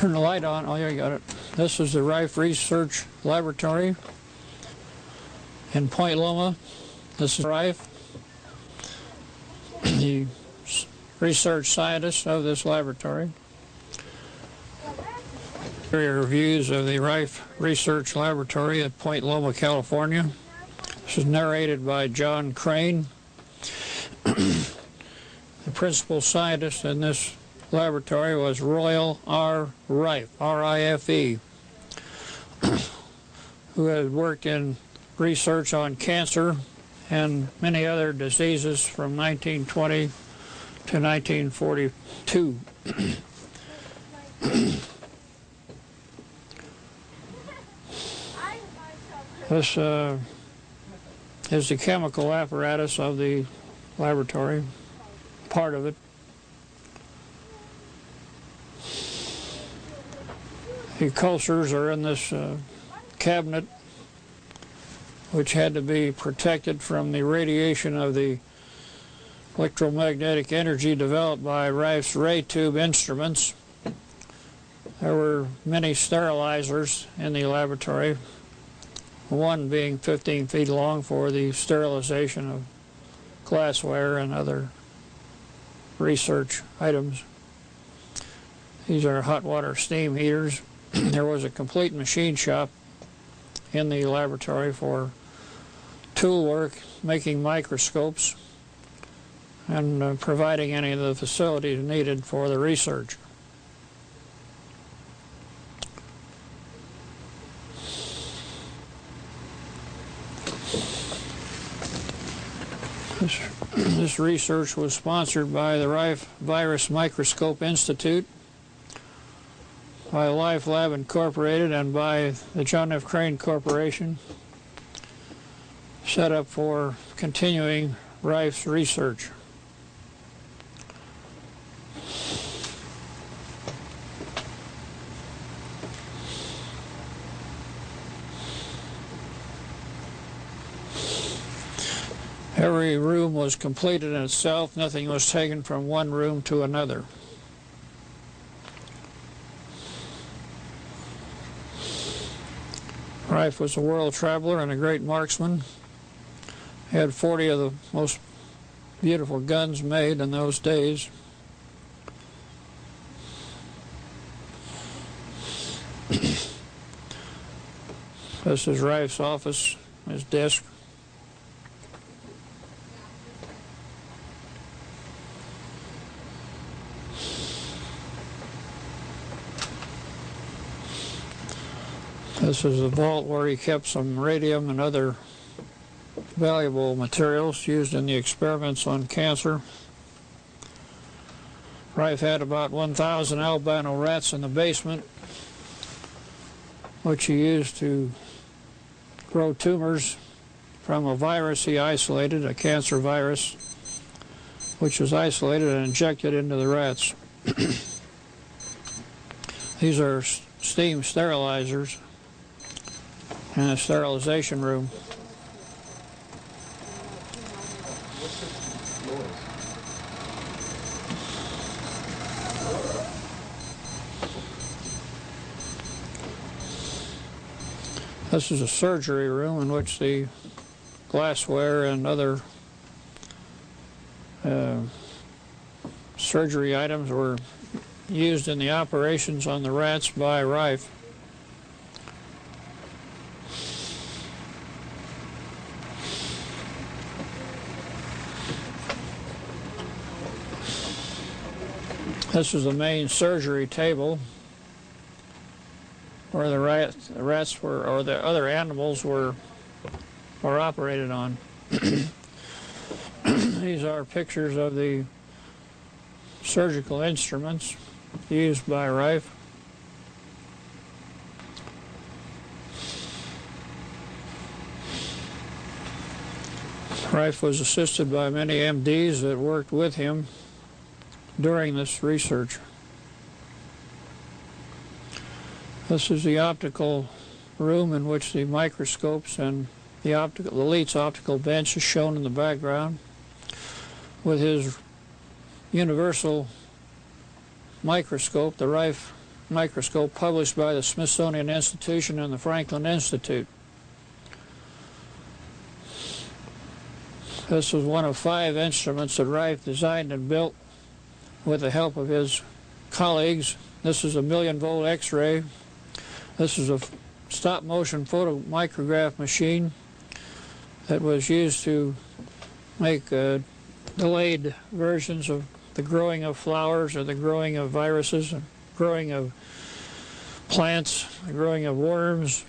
Turn the light on. Oh, yeah, you got it. This is the Rife Research Laboratory in Point Loma. This is Rife, the research scientist of this laboratory. Here are views of the Rife Research Laboratory at Point Loma, California. This is narrated by John Crane, the principal scientist in this laboratory was Royal R. Rife, R-I-F-E, who had worked in research on cancer and many other diseases from 1920 to 1942. This is the chemical apparatus of the laboratory, part of it. The cultures are in this cabinet, which had to be protected from the radiation of the electromagnetic energy developed by Rife's ray tube instruments. There were many sterilizers in the laboratory, one being 15 feet long for the sterilization of glassware and other research items. These are hot water steam heaters. There was a complete machine shop in the laboratory for tool work, making microscopes, and providing any of the facilities needed for the research. This research was sponsored by the Rife Virus Microscope Institute, by Life Lab Incorporated, and by the John F. Crane Corporation, set up for continuing Rife's research. Every room was completed in itself. Nothing was taken from one room to another. Rife was a world traveler and a great marksman. He had 40 of the most beautiful guns made in those days. This is Rife's office, his desk. This is a vault where he kept some radium and other valuable materials used in the experiments on cancer. Rife had about 1,000 albino rats in the basement, which he used to grow tumors from a virus he isolated, a cancer virus, which was isolated and injected into the rats. These are steam sterilizers in a sterilization room. This is a surgery room in which the glassware and other surgery items were used in the operations on the rats by Rife. This is the main surgery table where the rats were, or the other animals were operated on. These are pictures of the surgical instruments used by Rife. Rife was assisted by many MDs that worked with him during this research. This is the optical room in which the microscopes and the Leit's optical bench is shown in the background, with his universal microscope, the Rife microscope published by the Smithsonian Institution and the Franklin Institute. This was one of 5 instruments that Rife designed and built with the help of his colleagues. This is a 1,000,000-volt X-ray. This is a stop-motion photomicrograph machine that was used to make delayed versions of the growing of flowers or the growing of viruses, or growing of plants, the growing of worms,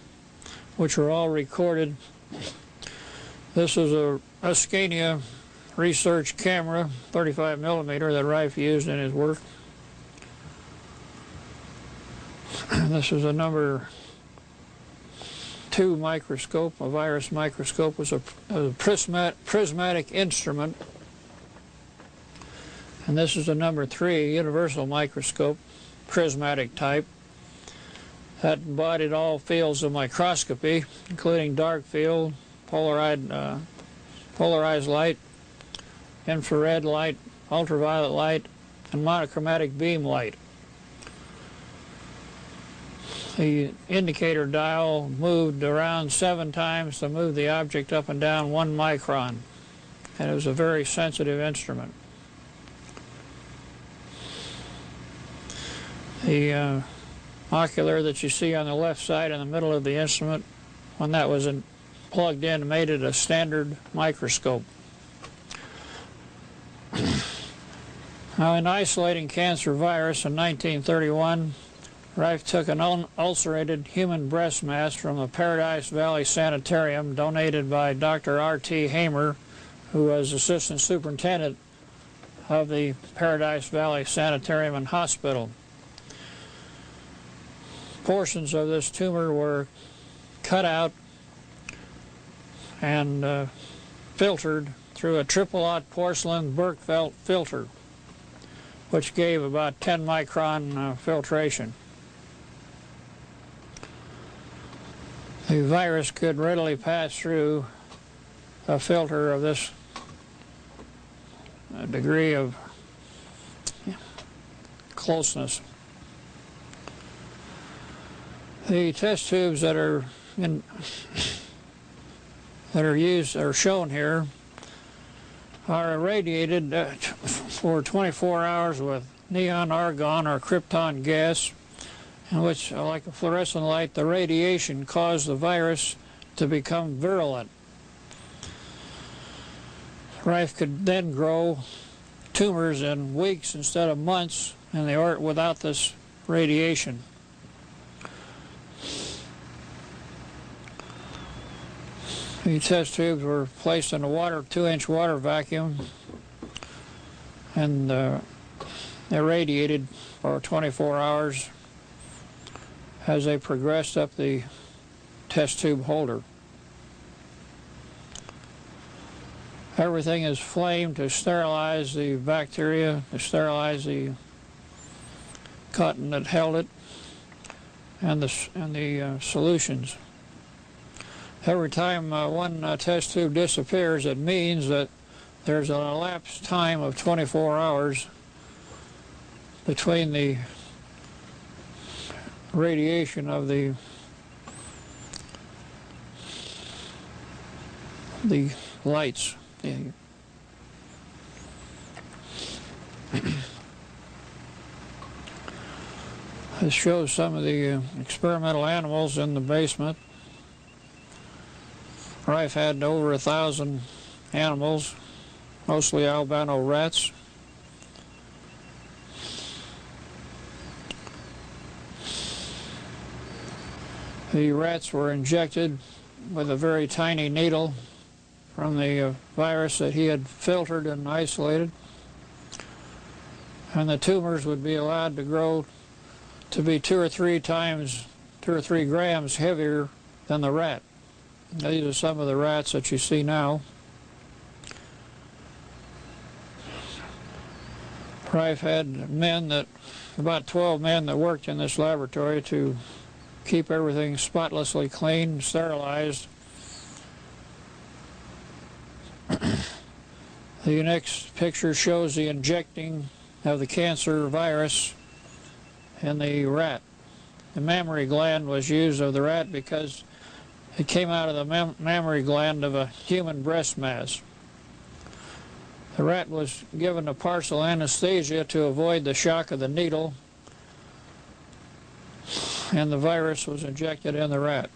which are all recorded. This is a Ascania research camera, 35mm, that Rife used in his work. This is a number 2 microscope. A virus microscope was a prismatic instrument. And this is a number 3 universal microscope, prismatic type, that embodied all fields of microscopy, including dark field, polarized light, infrared light, ultraviolet light, and monochromatic beam light. The indicator dial moved around 7 times to move the object up and down 1 micron, and it was a very sensitive instrument. The ocular that you see on the left side in the middle of the instrument, when that was plugged in, made it a standard microscope. Now, in isolating cancer virus in 1931, Rife took an ulcerated human breast mass from the Paradise Valley Sanitarium donated by Dr. R.T. Hamer, who was assistant superintendent of the Paradise Valley Sanitarium and Hospital. Portions of this tumor were cut out and filtered through a triple-aught porcelain Berkfeld filter, which gave about 10 micron filtration. The virus could readily pass through a filter of this degree of closeness. The test tubes that are shown here are irradiated for 24 hours with neon argon or krypton gas, in which, like a fluorescent light, the radiation caused the virus to become virulent. Rife could then grow tumors in weeks instead of months without this radiation. The test tubes were placed in a 2-inch water vacuum and irradiated for 24 hours as they progressed up the test tube holder. Everything is flamed to sterilize the bacteria, to sterilize the cotton that held it, and the solutions. Every time one test tube disappears, it means that there's an elapsed time of 24 hours between the radiation of the lights. This shows some of the experimental animals in the basement. Rife had over 1,000 animals, mostly albino rats. The rats were injected with a very tiny needle from the virus that he had filtered and isolated, and the tumors would be allowed to grow to be 2 or 3 grams heavier than the rat. These are some of the rats that you see now. Rife had about 12 men that worked in this laboratory to keep everything spotlessly clean, sterilized. The next picture shows the injecting of the cancer virus in the rat. the mammary gland was used of the rat because it came out of the mammary gland of a human breast mass. The rat was given a partial anesthesia to avoid the shock of the needle, and the virus was injected in the rat.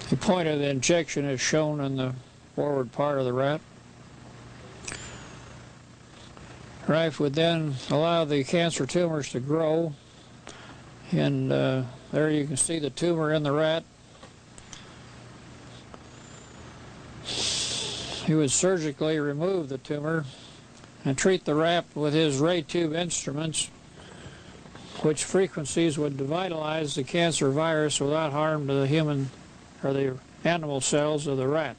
The point of the injection is shown in the forward part of the rat. Rife would then allow the cancer tumors to grow, and there you can see the tumor in the rat. He would surgically remove the tumor and treat the rat with his ray tube instruments, which frequencies would devitalize the cancer virus without harm to the human or the animal cells of the rat.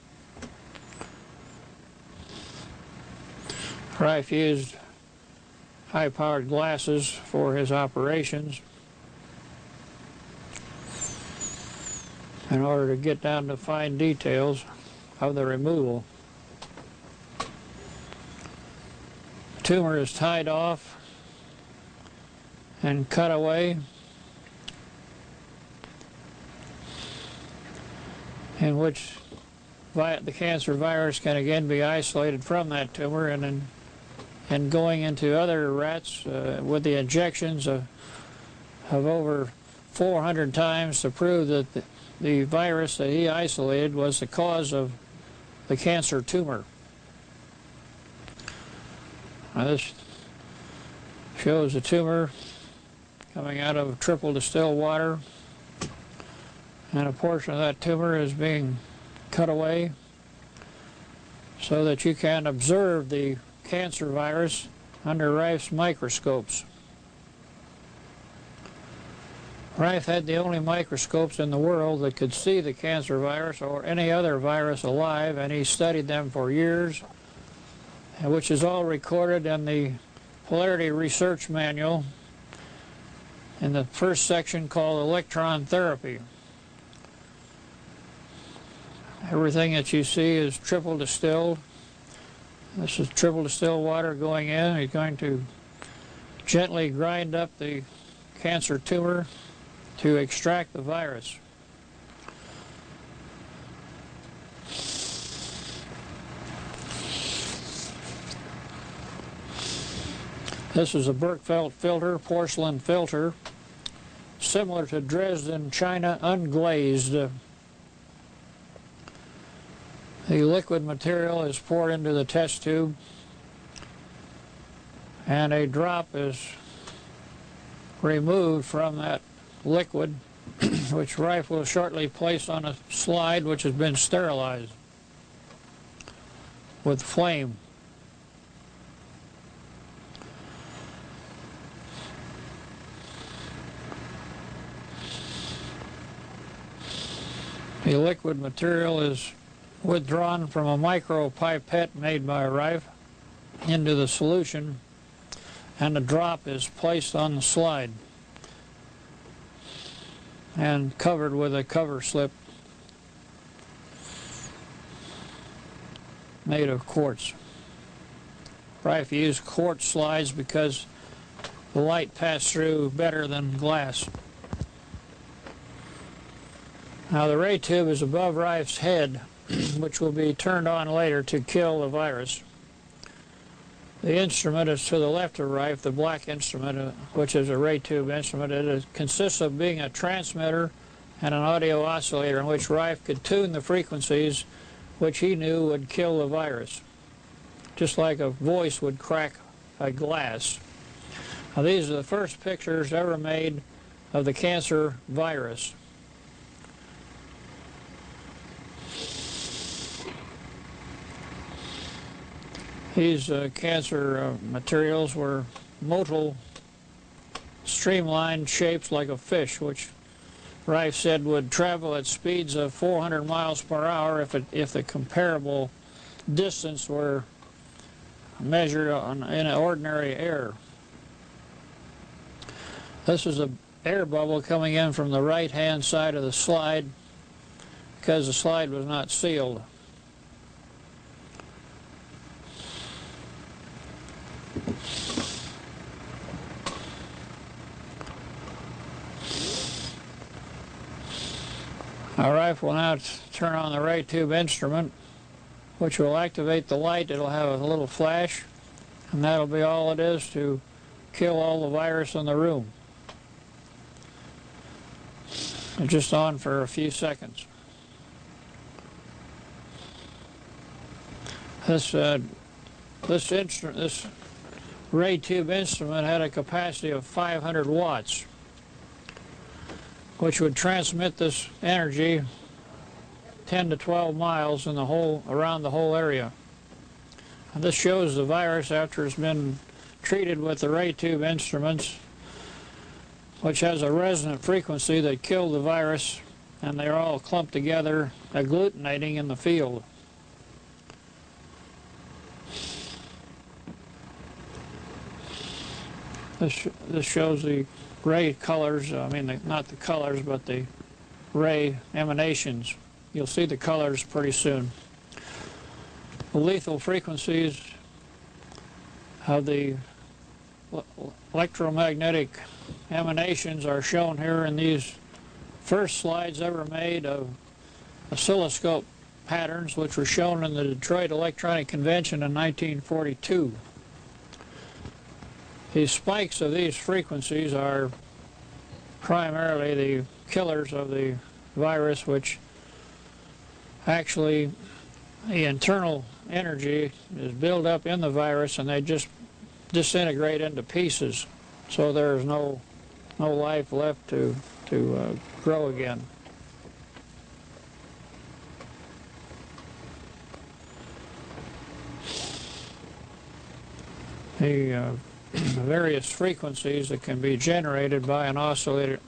Rife used high-powered glasses for his operations in order to get down to fine details of the removal. The tumor is tied off and cut away, in which the cancer virus can again be isolated from that tumor, and going into other rats with the injections of over 400 times to prove that the virus that he isolated was the cause of the cancer tumor. Now this shows the tumor coming out of triple distilled water, and a portion of that tumor is being cut away so that you can observe the cancer virus under Rife's microscopes. Rife had the only microscopes in the world that could see the cancer virus or any other virus alive, and he studied them for years, which is all recorded in the Polarity Research Manual in the first section called Electron Therapy. Everything that you see is triple distilled. This is triple distilled water going in. He's going to gently grind up the cancer tumor to extract the virus. This is a Berkfeld filter, porcelain filter, similar to Dresden china, unglazed. The liquid material is poured into the test tube, and a drop is removed from that liquid, which Rife will shortly place on a slide which has been sterilized with flame. The liquid material is withdrawn from a micro pipette made by Rife into the solution, and a drop is placed on the slide and covered with a cover slip made of quartz. Rife used quartz slides because the light passed through better than glass. Now the ray tube is above Rife's head, which will be turned on later to kill the virus. The instrument is to the left of Rife, the black instrument, which is a ray tube instrument. It consists of being a transmitter and an audio oscillator in which Rife could tune the frequencies which he knew would kill the virus, just like a voice would crack a glass. Now these are the first pictures ever made of the cancer virus. These cancer materials were motile, streamlined shapes like a fish, which Rife said would travel at speeds of 400 miles per hour if the comparable distance were measured in an ordinary air. This is an air bubble coming in from the right-hand side of the slide because the slide was not sealed. Our Rife will now turn on the ray tube instrument, which will activate the light. It'll have a little flash, and that'll be all it is to kill all the virus in the room. It's just on for a few seconds. This ray tube instrument had a capacity of 500 watts, which would transmit this energy 10 to 12 miles in around the whole area. And this shows the virus after it's been treated with the ray tube instruments, which has a resonant frequency that killed the virus, and they're all clumped together, agglutinating in the field. This shows the ray colors, not the colors, but the ray emanations. You'll see the colors pretty soon. The lethal frequencies of the electromagnetic emanations are shown here in these first slides ever made of oscilloscope patterns, which were shown in the Detroit Electronic Convention in 1942. These spikes of these frequencies are primarily the killers of the virus, which actually the internal energy is built up in the virus and they just disintegrate into pieces, so there's no life left to grow again. The various frequencies that can be generated by an audio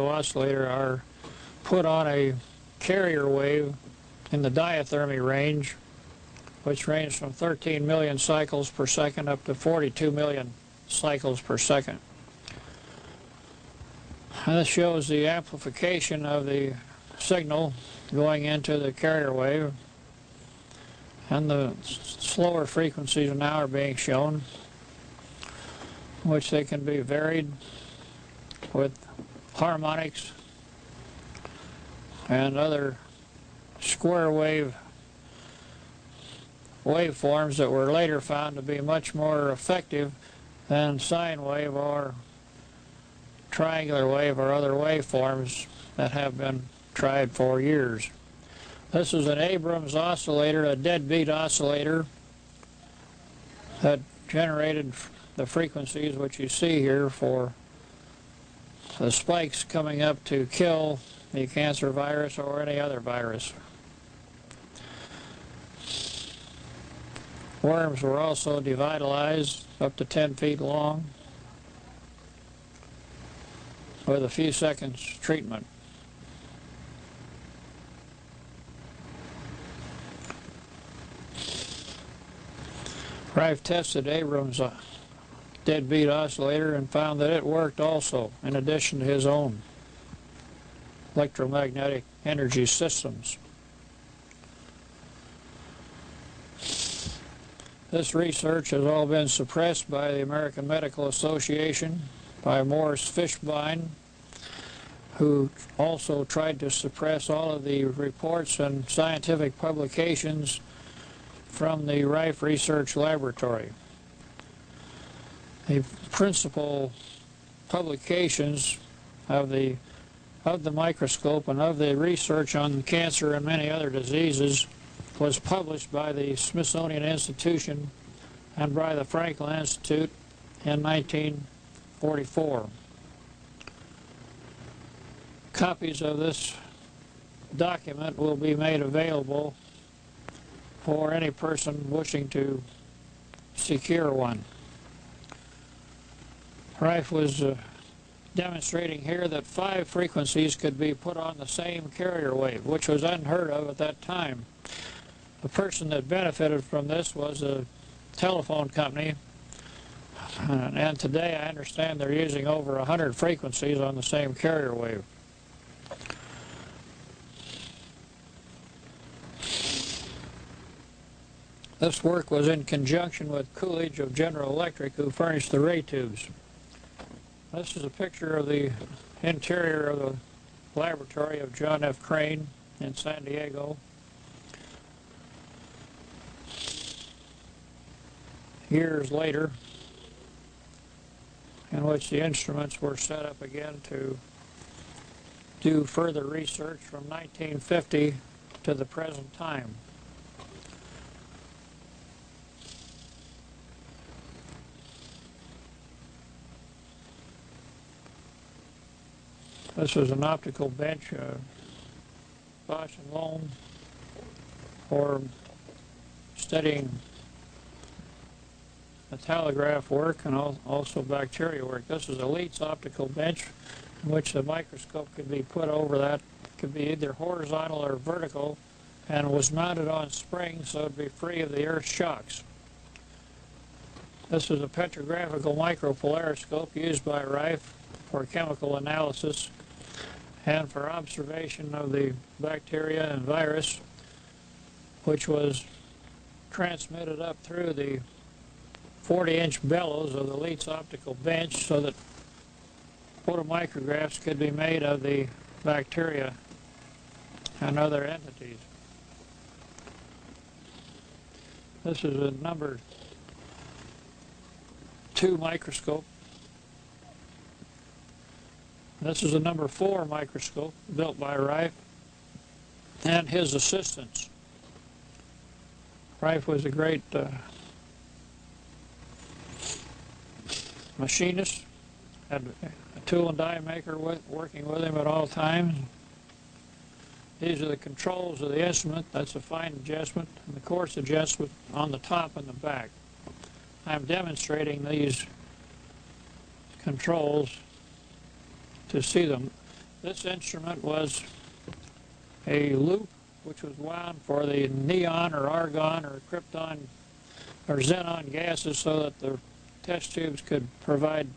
oscillator are put on a carrier wave in the diathermy range, which range from 13 million cycles per second up to 42 million cycles per second. And this shows the amplification of the signal going into the carrier wave, and the slower frequencies now are being shown, which they can be varied with harmonics and other square wave waveforms that were later found to be much more effective than sine wave or triangular wave or other waveforms that have been tried for years. This is an Abrams oscillator, a deadbeat oscillator that generated the frequencies which you see here for the spikes coming up to kill the cancer virus or any other virus. Worms were also devitalized up to 10 feet long with a few seconds treatment. Rife tested Abrams' deadbeat oscillator and found that it worked also, in addition to his own electromagnetic energy systems. This research has all been suppressed by the American Medical Association, by Morris Fishbein, who also tried to suppress all of the reports and scientific publications from the Rife Research Laboratory. The principal publications of the microscope and of the research on cancer and many other diseases was published by the Smithsonian Institution and by the Franklin Institute in 1944. Copies of this document will be made available for any person wishing to secure one. Rife was demonstrating here that 5 frequencies could be put on the same carrier wave, which was unheard of at that time. The person that benefited from this was a telephone company, and today I understand they're using over 100 frequencies on the same carrier wave. This work was in conjunction with Coolidge of General Electric, who furnished the ray tubes. This is a picture of the interior of the laboratory of John F. Crane in San Diego. Years later, in which the instruments were set up again to do further research from 1950 to the present time. This was an optical bench, Bosch and Lomb, for studying metallograph work and also bacteria work. This is a Leitz optical bench in which the microscope could be put over that. It could be either horizontal or vertical, and was mounted on springs so it would be free of the Earth's shocks. This is a petrographical micropolariscope used by Rife for chemical analysis and for observation of the bacteria and virus, which was transmitted up through the 40-inch bellows of the Leitz optical bench so that photomicrographs could be made of the bacteria and other entities. This is a number 2 microscope. This is a number 4 microscope built by Rife and his assistants. Rife was a great machinist, had a tool and die maker working with him at all times. These are the controls of the instrument. That's a fine adjustment and the coarse adjustment on the top and the back. I'm demonstrating these controls to see them. This instrument was a loop which was wound for the neon or argon or krypton or xenon gases so that the test tubes could provide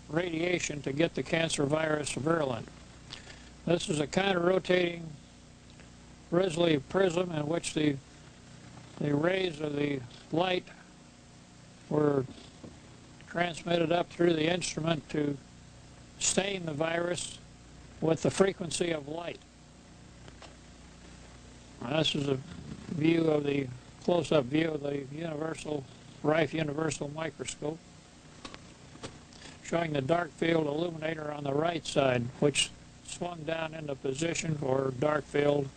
radiation to get the cancer virus virulent. This is a counter-rotating Risley prism in which the rays of the light were transmitted up through the instrument to stain the virus with the frequency of light. Now, this is a view of the close-up view of the Rife universal microscope, showing the dark field illuminator on the right side, which swung down into position for dark field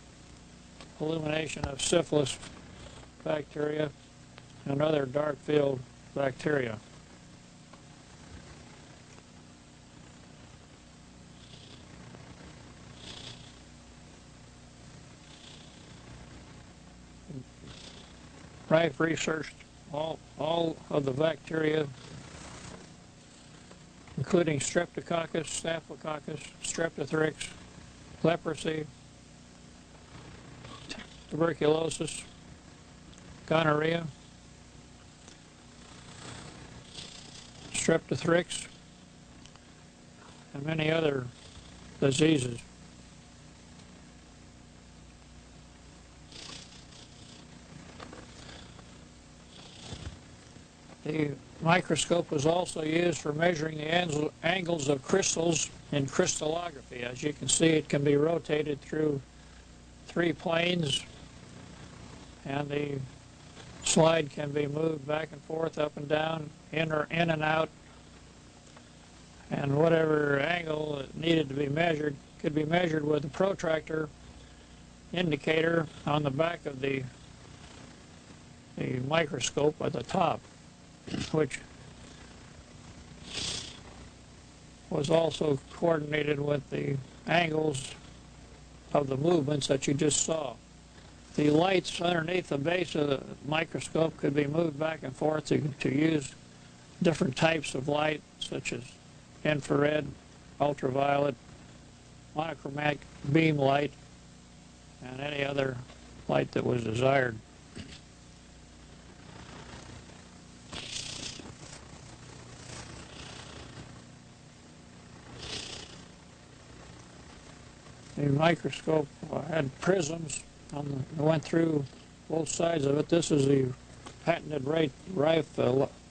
illumination of syphilis bacteria and other dark field bacteria. Rife researched all of the bacteria, including Streptococcus, Staphylococcus, Streptothrix, leprosy, tuberculosis, gonorrhea, Streptothrix, and many other diseases. The microscope was also used for measuring the angles of crystals in crystallography. As you can see, it can be rotated through 3 planes, and the slide can be moved back and forth, up and down, in and out, and whatever angle that needed to be measured could be measured with a protractor indicator on the back of the microscope at the top, which was also coordinated with the angles of the movements that you just saw. The lights underneath the base of the microscope could be moved back and forth to use different types of light, such as infrared, ultraviolet, monochromatic beam light, and any other light that was desired. The microscope had prisms that went through both sides of it. This is the patented Rife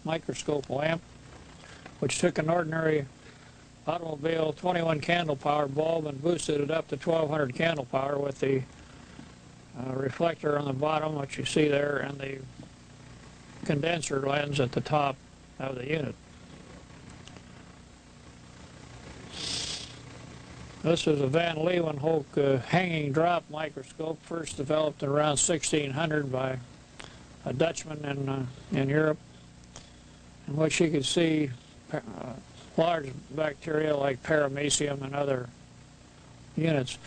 microscope lamp, which took an ordinary automobile 21 candle power bulb and boosted it up to 1200 candle power with the reflector on the bottom, which you see there, and the condenser lens at the top of the unit. This is a Van Leeuwenhoek hanging drop microscope, first developed around 1600 by a Dutchman in Europe, in which you could see large bacteria like paramecium and other units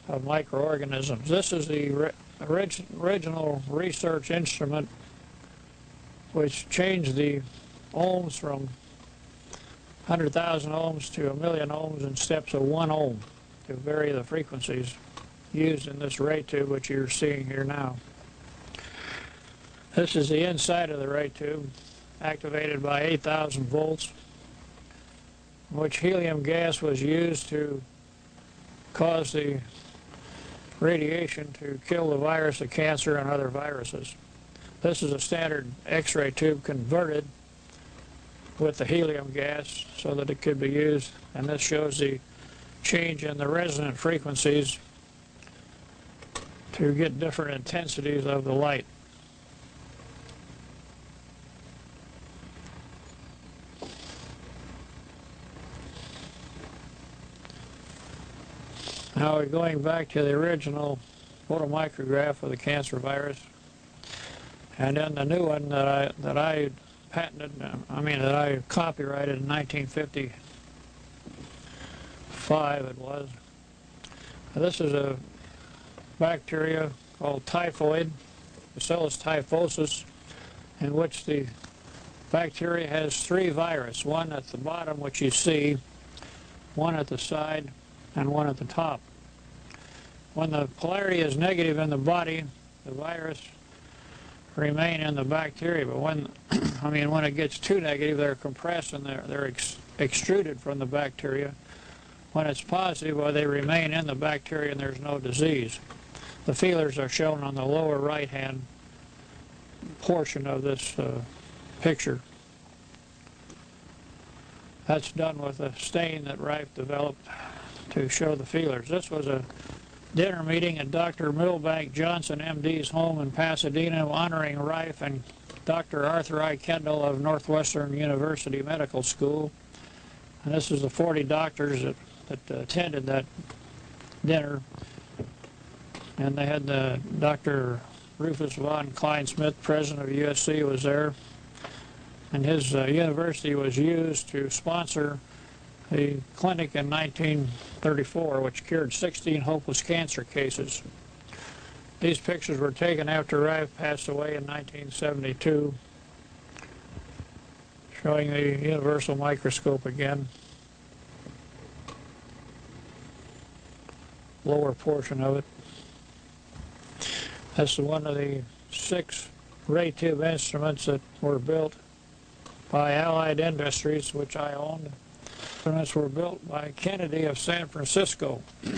of microorganisms. This is the original research instrument which changed the ohms from 100,000 ohms to 1,000,000 ohms in steps of 1 ohm to vary the frequencies used in this ray tube, which you're seeing here now. This is the inside of the ray tube, activated by 8,000 volts, in which helium gas was used to cause the radiation to kill the virus of cancer and other viruses. This is a standard X-ray tube converted with the helium gas so that it could be used, and this shows the change in the resonant frequencies to get different intensities of the light. Now we're going back to the original photomicrograph of the cancer virus, and then the new one that I patented, that I copyrighted in 1955 it was. This is a bacteria called typhoid, Bacillus typhosus, in which the bacteria has 3 viruses, one at the bottom, which you see, one at the side, and one at the top. When the polarity is negative in the body, the virus remain in the bacteria, but when it gets too negative, they're compressed and they're extruded from the bacteria. When it's positive, well, they remain in the bacteria and there's no disease. The feelers are shown on the lower right-hand portion of this picture. That's done with a stain that Rife developed to show the feelers. This was a dinner meeting at Dr. Milbank Johnson, MD's home in Pasadena, honoring Rife and Dr. Arthur I. Kendall of Northwestern University Medical School. And this is the 40 doctors that attended that dinner. And they had Dr. Rufus von Kleinsmith, president of USC, was there. And his university was used to sponsor the clinic in 1934, which cured 16 hopeless cancer cases. These pictures were taken after Rife passed away in 1972, showing the universal microscope again. Lower portion of it. That's one of the 6 ray tube instruments that were built by Allied Industries, which I owned. Instruments were built by Kennedy of San Francisco in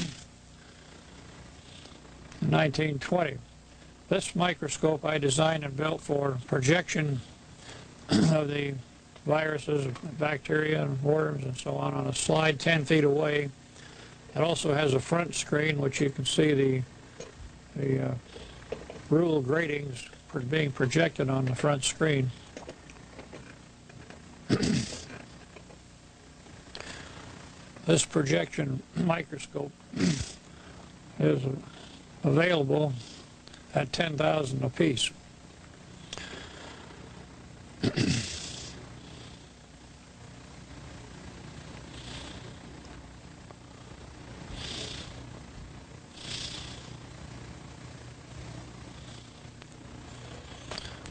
1920. This microscope I designed and built for projection of the viruses, bacteria, and worms, and so on a slide 10 feet away. It also has a front screen, which you can see the rule gratings being projected on the front screen. This projection microscope is available at $10,000 apiece.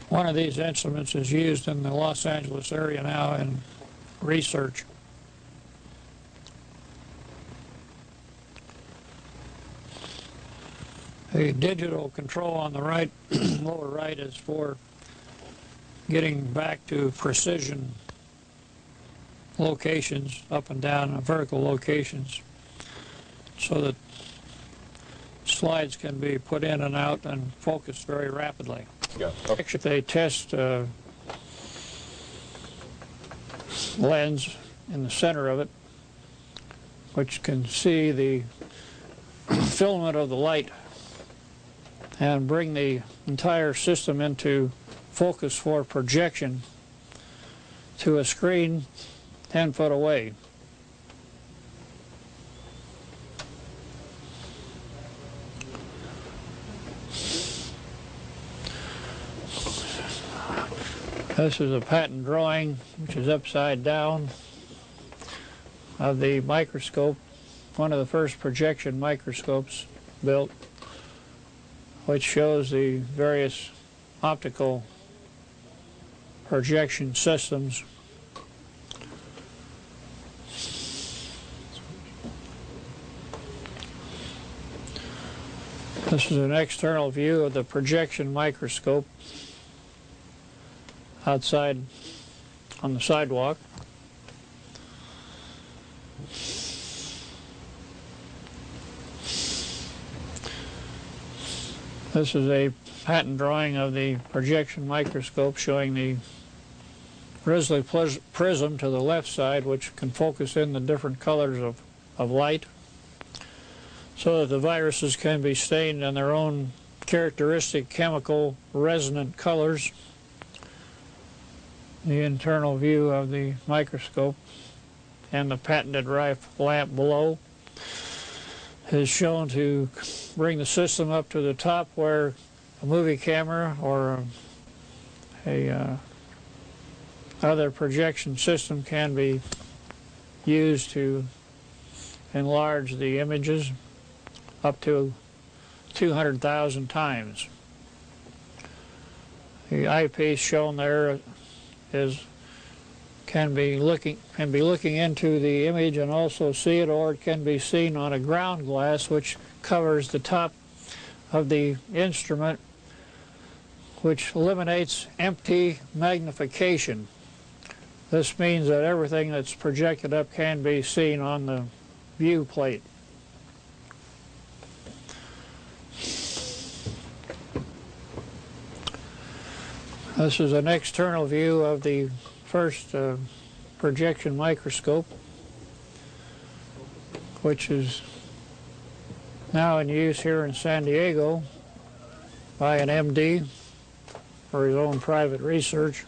One of these instruments is used in the Los Angeles area now in research. The digital control on the right, lower right, is for getting back to precision locations, up and down, vertical locations, so that slides can be put in and out and focused very rapidly. Yeah. Okay. If they test lens in the center of it, which can see the filament of the light and bring the entire system into focus for projection to a screen 10 foot away. This is a patent drawing, which is upside down, of the microscope, one of the first projection microscopes built, which shows the various optical projection systems. This is an external view of the projection microscope outside on the sidewalk. This is a patent drawing of the projection microscope showing the grizzly prism to the left side, which can focus in the different colors of light, so that the viruses can be stained in their own characteristic chemical resonant colors. The internal view of the microscope and the patented Rife lamp below is shown to bring the system up to the top where a movie camera or a other projection system can be used to enlarge the images up to 200,000 times. The eyepiece shown there can be looking into the image and also see it, or it can be seen on a ground glass which covers the top of the instrument, which eliminates empty magnification. This means that everything that's projected up can be seen on the view plate. This is an external view of the first projection microscope, which is now in use here in San Diego by an MD for his own private research.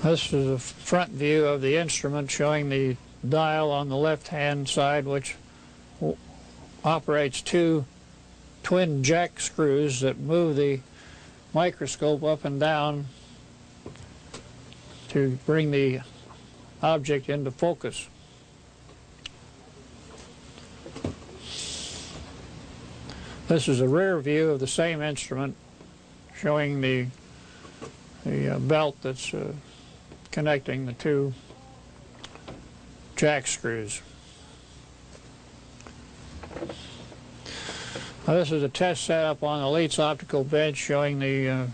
This is a front view of the instrument showing the dial on the left-hand side, which operates two twin jack screws that move the microscope up and down to bring the object into focus. This is a rear view of the same instrument showing the belt that's connecting the two jack screws. Now, this is a test setup on the Leitz optical bench showing the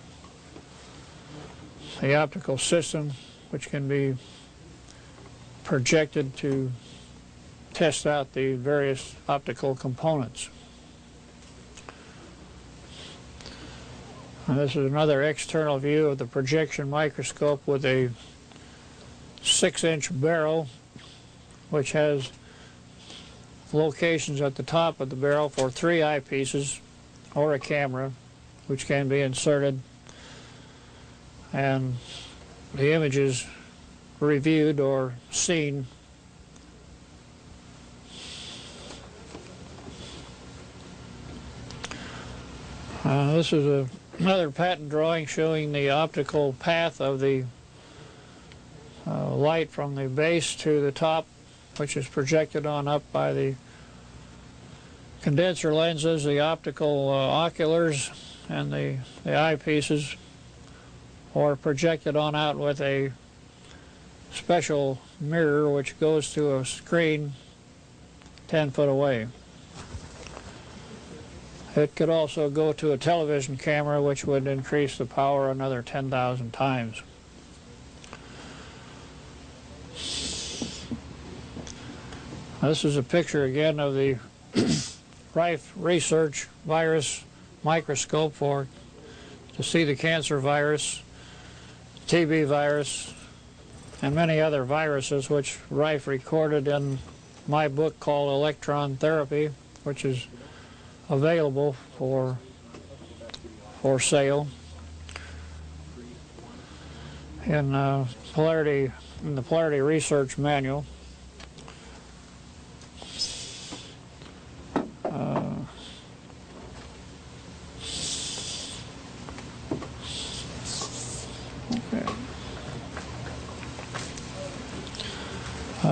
optical system, which can be projected to test out the various optical components. And this is another external view of the projection microscope with a 6-inch barrel, which has locations at the top of the barrel for 3 eyepieces or a camera, which can be inserted, and the images reviewed or seen. This is another patent drawing showing the optical path of the light from the base to the top, which is projected on up by the condenser lenses, the optical oculars, and the eyepieces, or projected on out with a special mirror which goes to a screen 10 foot away. It could also go to a television camera, which would increase the power another 10,000 times. This is a picture again of the Rife research virus microscope to see the cancer virus, TB virus, and many other viruses which Rife recorded in my book called Electron Therapy, which is available for sale in the Polarity Research Manual.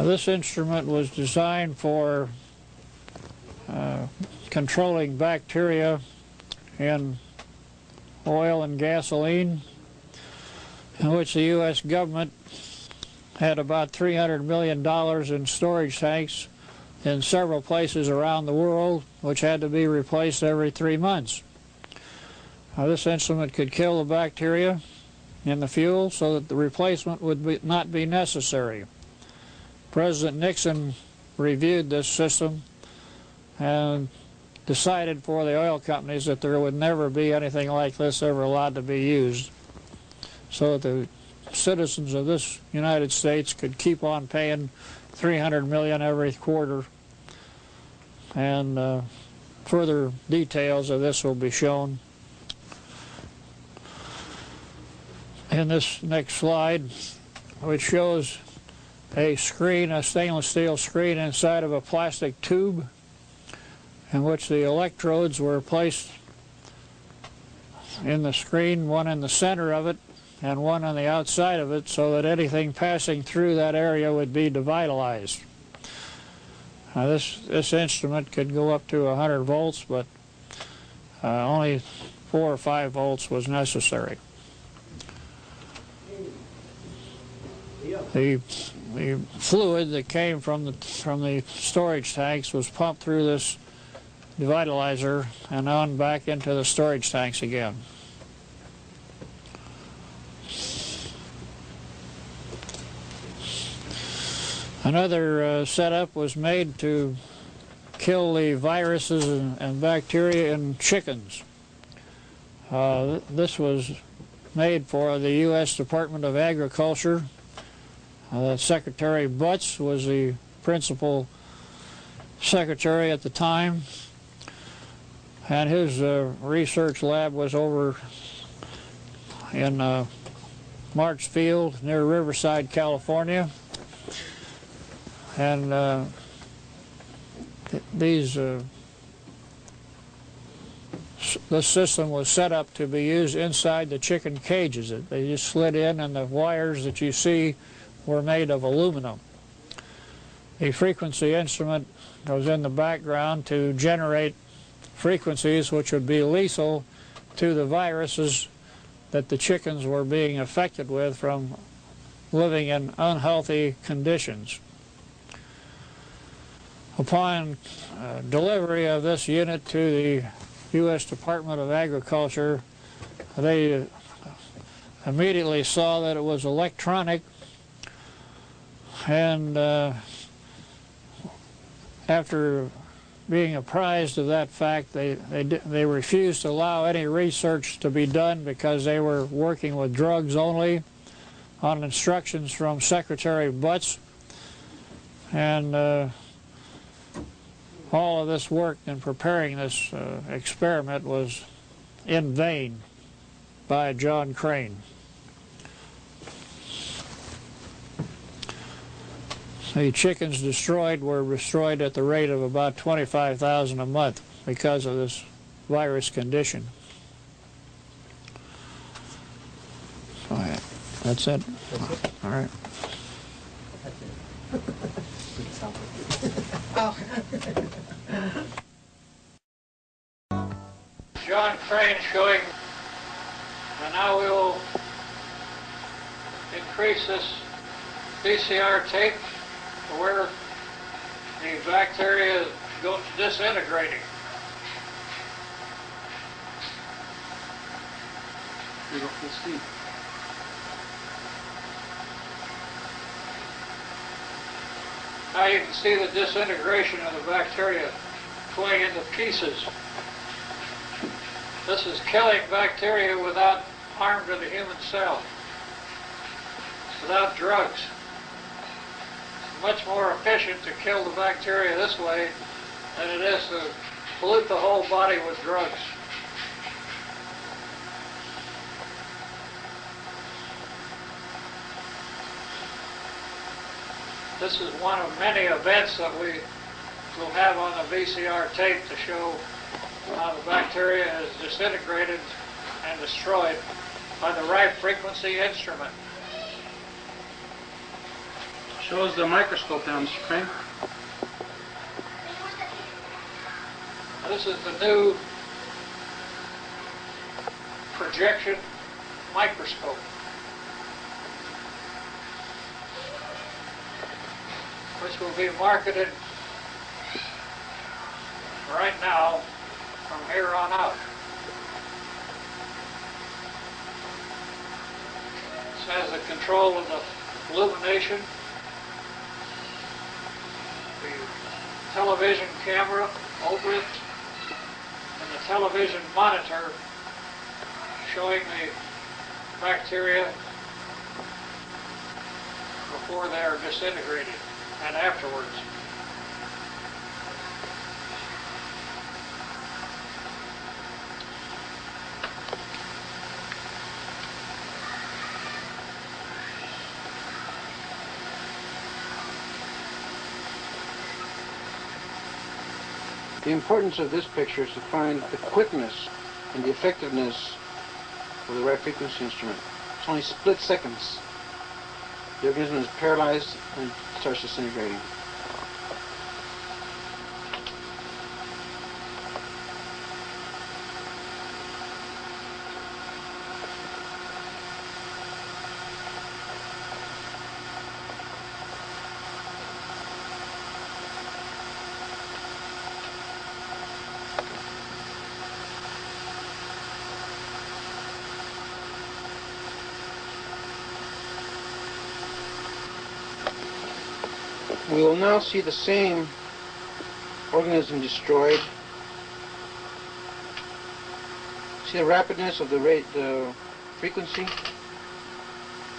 This instrument was designed for controlling bacteria in oil and gasoline, in which the U.S. government had about $300 million in storage tanks in several places around the world, which had to be replaced every 3 months. This instrument could kill the bacteria in the fuel so that the replacement would not be necessary. President Nixon reviewed this system and decided for the oil companies that there would never be anything like this ever allowed to be used, so that the citizens of this United States could keep on paying $300 million every quarter. And further details of this will be shown in this next slide, which shows a screen, a stainless steel screen inside of a plastic tube, in which the electrodes were placed in the screen, one in the center of it and one on the outside of it, so that anything passing through that area would be devitalized. Now this instrument could go up to 100 volts, but only 4 or 5 volts was necessary. The fluid that came from the storage tanks was pumped through this devitalizer and on back into the storage tanks again. Another setup was made to kill the viruses and bacteria in chickens. This was made for the U.S. Department of Agriculture. Secretary Butts was the principal secretary at the time, and his research lab was over in Marchfield near Riverside, California. And this system was set up to be used inside the chicken cages. They just slid in, and the wires that you see were made of aluminum. The frequency instrument was in the background to generate frequencies which would be lethal to the viruses that the chickens were being affected with from living in unhealthy conditions. Upon delivery of this unit to the U.S. Department of Agriculture, they immediately saw that it was electronic, and after being apprised of that fact, they refused to allow any research to be done because they were working with drugs only on instructions from Secretary Butts, and all of this work in preparing this experiment was in vain by John Crane. The chickens were destroyed at the rate of about 25,000 a month because of this virus condition. So that's it. All right. John Crane showing, and now we will increase this VCR tape to where the bacteria goes disintegrating. You go full speed. Now you can see the disintegration of the bacteria going into pieces. This is killing bacteria without harm to the human cell, without drugs. It's much more efficient to kill the bacteria this way than it is to pollute the whole body with drugs. This is one of many events that we will have on the VCR tape to show how the bacteria is disintegrated and destroyed by the Rife frequency instrument. Show us the microscope now, Mr. Crane. This is the new projection microscope, which will be marketed right now from here on out. This has the control of the illumination, the television camera over it, and the television monitor showing the bacteria before they are disintegrated and afterwards. The importance of this picture is to find the quickness and the effectiveness of the Rife frequency instrument. It's only split seconds. The organism is paralyzed and starts disintegrating. We will now see the same organism destroyed. See the rapidness of the frequency?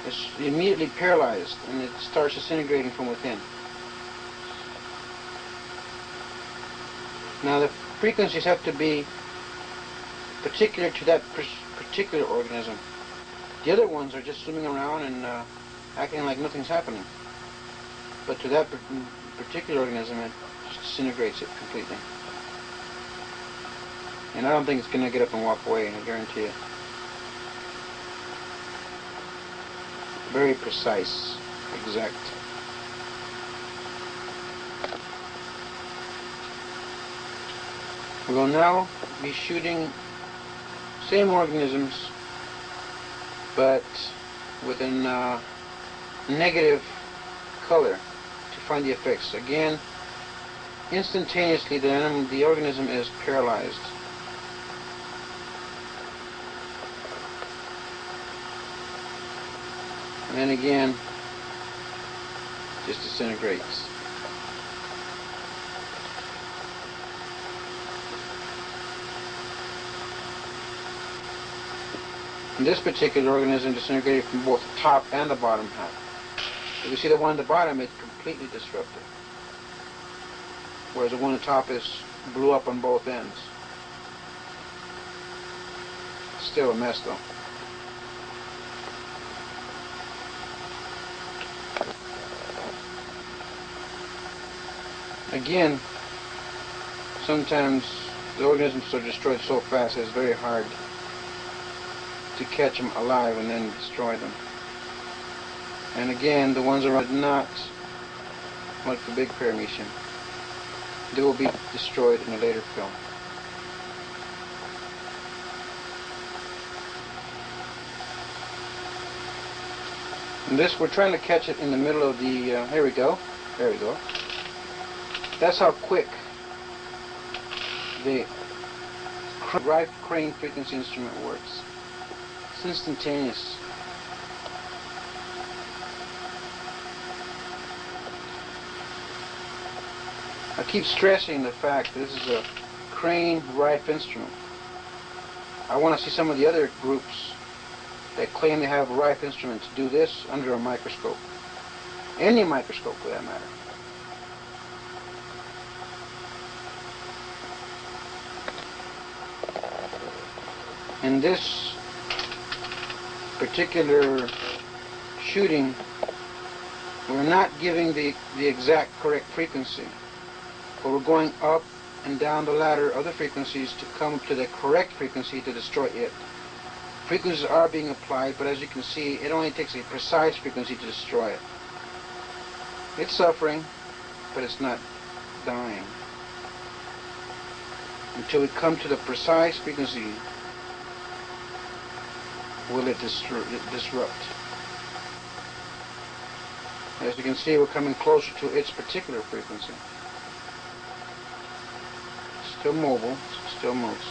It's immediately paralyzed and it starts disintegrating from within. Now the frequencies have to be particular to that particular organism. The other ones are just swimming around and acting like nothing's happening. But to that particular organism, it just disintegrates it completely. And I don't think it's going to get up and walk away, I guarantee it. Very precise, exact. We will now be shooting same organisms, but with a negative color to find the effects. Again, instantaneously the organism is paralyzed. And then again, just disintegrates. And this particular organism disintegrated from both the top and the bottom half. You can see the one at the bottom is completely disrupted, whereas the one at the top is blew up on both ends. Still a mess though. Again, sometimes the organisms are destroyed so fast it's very hard to catch them alive and then destroy them. And again, the ones around not like the big paramecium. They will be destroyed in a later film. And this, we're trying to catch it in the middle of the, here we go. There we go. That's how quick the Rife crane frequency instrument works. It's instantaneous. I keep stressing the fact that this is a crane Rife instrument. I want to see some of the other groups that claim they have a Rife instrument to do this under a microscope. Any microscope for that matter. In this particular shooting, we're not giving the exact correct frequency, but we're going up and down the ladder of the frequencies to come to the correct frequency to destroy it. Frequencies are being applied, but as you can see, it only takes a precise frequency to destroy it. It's suffering, but it's not dying. Until we come to the precise frequency, will it disrupt. As you can see, we're coming closer to its particular frequency. Still mobile, still moves.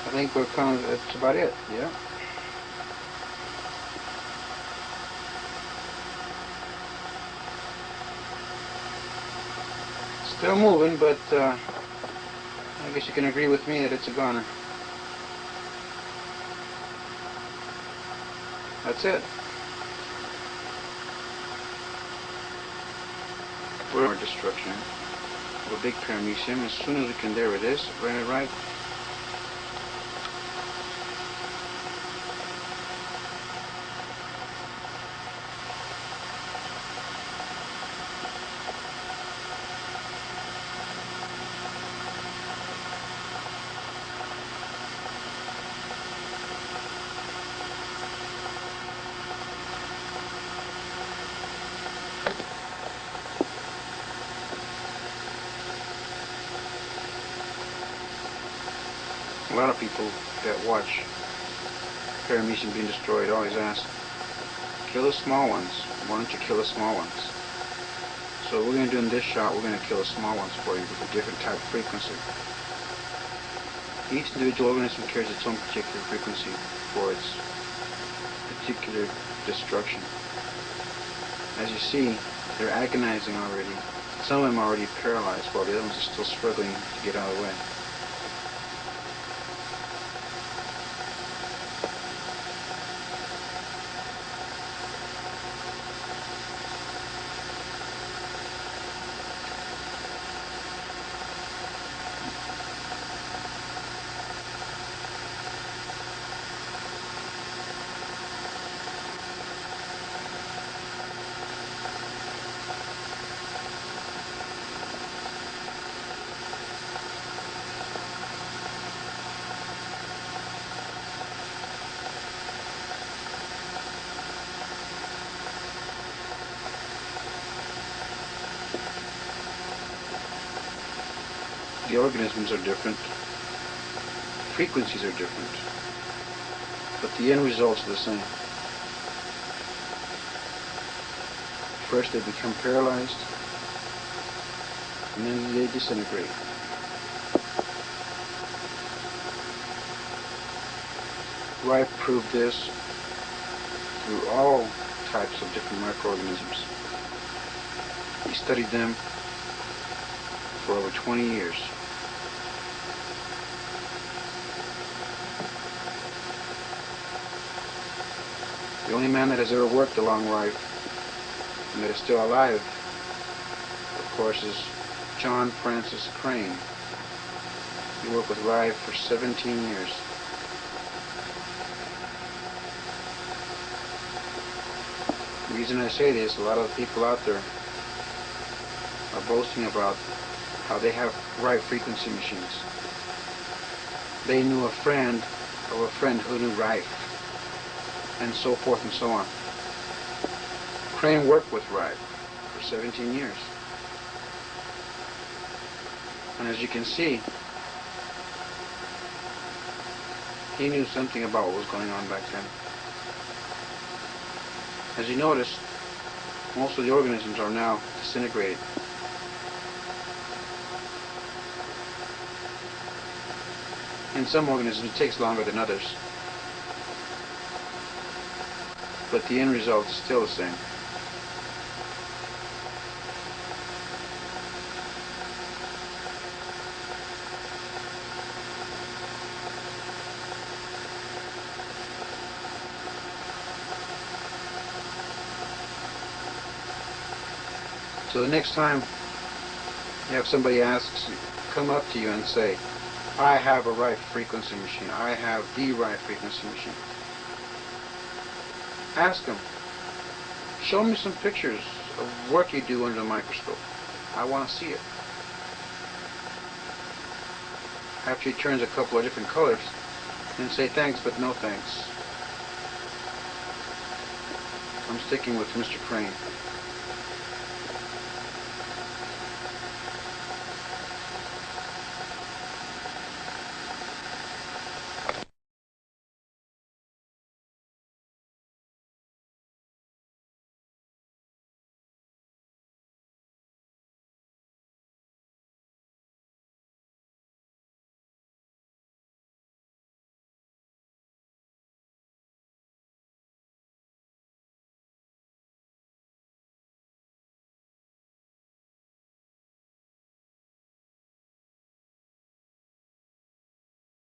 I think we're kind of, that's about it, yeah. Still moving, but I guess you can agree with me that it's a goner. That's it. We're our destruction of a big paramecium. As soon as we can, there it is, right. A lot of people that watch paramecium being destroyed always ask, kill the small ones. Why don't you kill the small ones? So what we're going to do in this shot, we're going to kill the small ones for you with a different type of frequency. Each individual organism carries its own particular frequency for its particular destruction. As you see, they're agonizing already. Some of them are already paralyzed while the other ones are still struggling to get out of the way. The organisms are different, frequencies are different, but the end results are the same. First they become paralyzed, and then they disintegrate. Rife proved this through all types of different microorganisms. He studied them for over 20 years. The only man that has ever worked along Rife and that is still alive, of course, is John Francis Crane. He worked with Rife for 17 years. The reason I say this, a lot of people out there are boasting about how they have Rife frequency machines. They knew a friend of a friend who knew Rife, and so forth and so on. Crane worked with Rife for 17 years. And as you can see, he knew something about what was going on back then. As you notice, most of the organisms are now disintegrated. In some organisms it takes longer than others, but the end result is still the same. So the next time you have somebody come up to you and say, I have a Rife frequency machine, I have the Rife frequency machine, ask them, show me some pictures of work you do under the microscope. I want to see it. After he turns a couple of different colors, then say thanks but no thanks. I'm sticking with Mr. Crane.